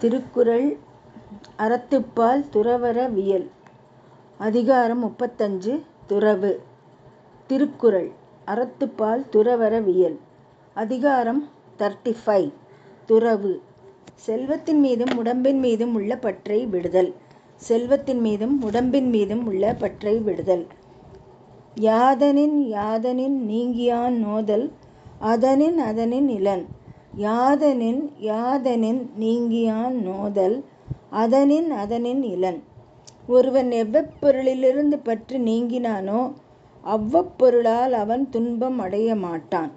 திருக்குறள் அறத்துப்பால் துறவறவியல் அதிகாரம் 35 துறவு. திருக்குறள் அறத்துப்பால் துறவறவியல் அதிகாரம் 35 துறவு. செல்வத்தின் மீதும் உடம்பின் மீதும் உள்ள பற்றை விடுதல். செல்வத்தின் மீதும் உடம்பின் மீதும் உள்ள பற்றை விடுதல். யாதனின் யாதனின் நீங்கியான் நோதல் அதனின் அதனின் இலன். யாதனின் யாதனின் நீங்கியான் நோதல் அதனின் அதனின் இலன். ஒருவன் எவ்வப்பொருளிலிருந்து பற்று நீங்கினானோ அவ்வப்பொருளால் அவன் துன்பம் அடைய மாட்டான்.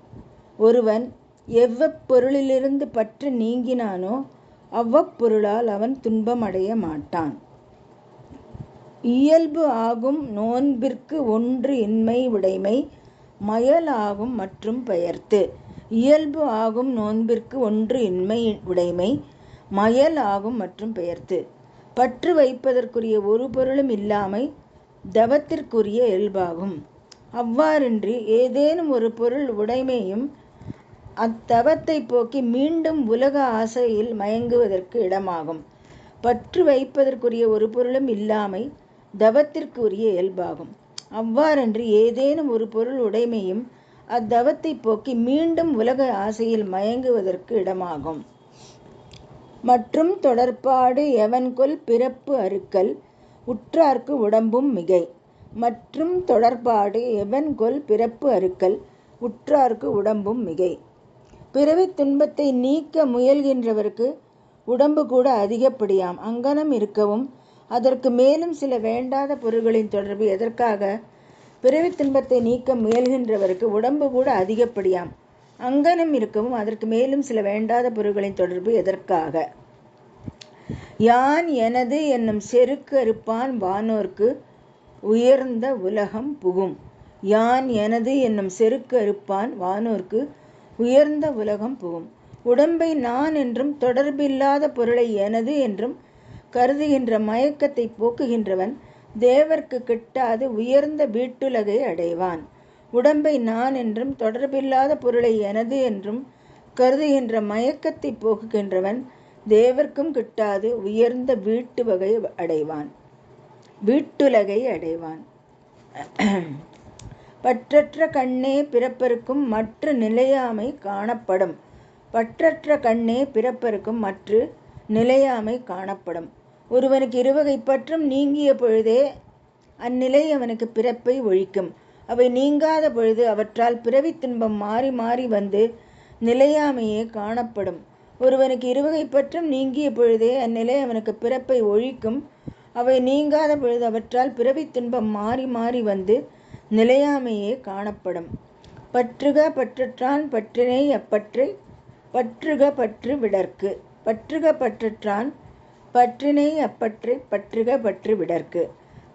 ஒருவன் எவ்வப்பொருளிலிருந்து பற்று நீங்கினானோ அவ்வப்பொருளால் அவன் துன்பம் அடைய மாட்டான். இயல்பு ஆகும் நோன்பிற்கு ஒன்று இன்மை உடைமை மயல் ஆகும் மற்றும் பெயர்த்து. இயல்பு ஆகும் நோன்பிற்கு ஒன்று இன்மை உடைமை மயல் ஆகும் மற்றும் பெயர்த்து. பற்று வைப்பதற்குரிய ஒரு பொருளும் இல்லாமை தவத்திற்குரிய இயல்பாகும். அவ்வாறின்றி ஏதேனும் ஒரு பொருள் உடைமையும் அத்தவத்தை போக்கி மீண்டும் உலக ஆசையில் மயங்குவதற்கு இடமாகும். பற்று வைப்பதற்குரிய ஒரு பொருளும் இல்லாமை தவத்திற்குரிய இயல்பாகும். அவ்வாறன்றி ஏதேனும் ஒரு பொருள் உடைமையும் அத்தவத்தை போக்கி மீண்டும் உலக ஆசையில் மயங்குவதற்கு இடமாகும். மற்றும் தொடர்பாடு எவன்கொல் பிறப்பு அறுக்கல் உற்றார்க்கு உடம்பும் மிகை. மற்றும் தொடர்பாடு எவன்கொல் பிறப்பு அறுக்கல் உற்றார்க்கு உடம்பும் மிகை. பிறவித் துன்பத்தை நீக்க முயல்கின்றவருக்கு உடம்பு கூட அதிகப்படியாம். அங்கனம் இருக்கவும் அதற்கு மேலும் சில வேண்டாத பொருள்களின் தொடர்பு எதற்காக? பிறவித் துன்பத்தை நீக்க முயல்கின்றவருக்கு உடம்பு கூட அதிகப்படியாம். அங்கனம் இருக்கவும் அதற்கு மேலும் சில வேண்டாத பொருள்களின் தொடர்பு எதற்காக? யான் எனது என்னும் செருக்கு அறுப்பான் வானோர்க்கு உயர்ந்த உலகம் புகும். யான் எனது என்னும் செருக்கு அறுப்பான் வானோர்க்கு உயர்ந்த உலகம் புகும். உடம்பை நான் என்றும் தொடர்பில்லாத பொருளை எனது என்றும் கருதுகின்ற மயக்கத்தை போக்குகின்றவன் தேவர்க்கு கிட்டாது உயர்ந்த வீட்டுலகை அடைவான். உடம்பை நான் என்றும் தொடர்பில்லாத பொருளை எனது என்றும் கருதுகின்ற மயக்கத்தை போக்குகின்றவன் தேவர்க்கும் கிட்டாது உயர்ந்த வீட்டுலகை அடைவான். பற்றற்ற கண்ணே பிறப்பருக்கும் மற்ற நிலையாமை காணப்படும். பற்றற்ற கண்ணே பிறப்பருக்கும் மற்ற நிலையாமை காணப்படும். ஒருவனுக்கு இருவகை பற்றும் நீங்கிய பொழுதே அந்நிலை அவனுக்கு பிறப்பை ஒழிக்கும். அவை நீங்காத பொழுது அவற்றால் பிறவித் துன்பம் மாறி மாறி வந்து நிலையாமையே காணப்படும். ஒருவனுக்கு இருவகை பற்றும் நீங்கிய பொழுதே அந்நிலை அவனுக்கு பிறப்பை ஒழிக்கும். அவை நீங்காத பொழுது அவற்றால் பிறவித் துன்பம் மாறி மாறி வந்து நிலையாமையே காணப்படும். பற்றுக பற்றற்றான் பற்றினை அப்பற்றை பற்றுக பற்று விடற்கு. பற்றுக பற்றற்றான் பற்றினை அப்பற்றை பற்றுக பற்று விடற்கு.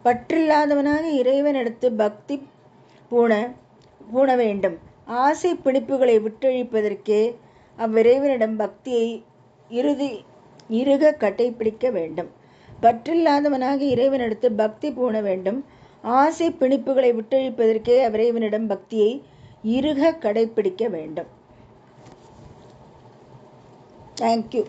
பற்றில்லாதவனாக இறைவனிடத்து பக்தி பூண வேண்டும். ஆசை பிணிப்புகளை விட்டொழிப்பதற்கே அவ்விறைவனிடம் பக்தியை இறுக கடைப்பிடிக்க வேண்டும். பற்றில்லாதவனாக இறைவனிடத்து பக்தி பூண வேண்டும். ஆசை பிணிப்புகளை விட்டொழிப்பதற்கே அவ்விறைவனிடம் பக்தியை இறுக கடைப்பிடிக்க வேண்டும். தேங்க்யூ.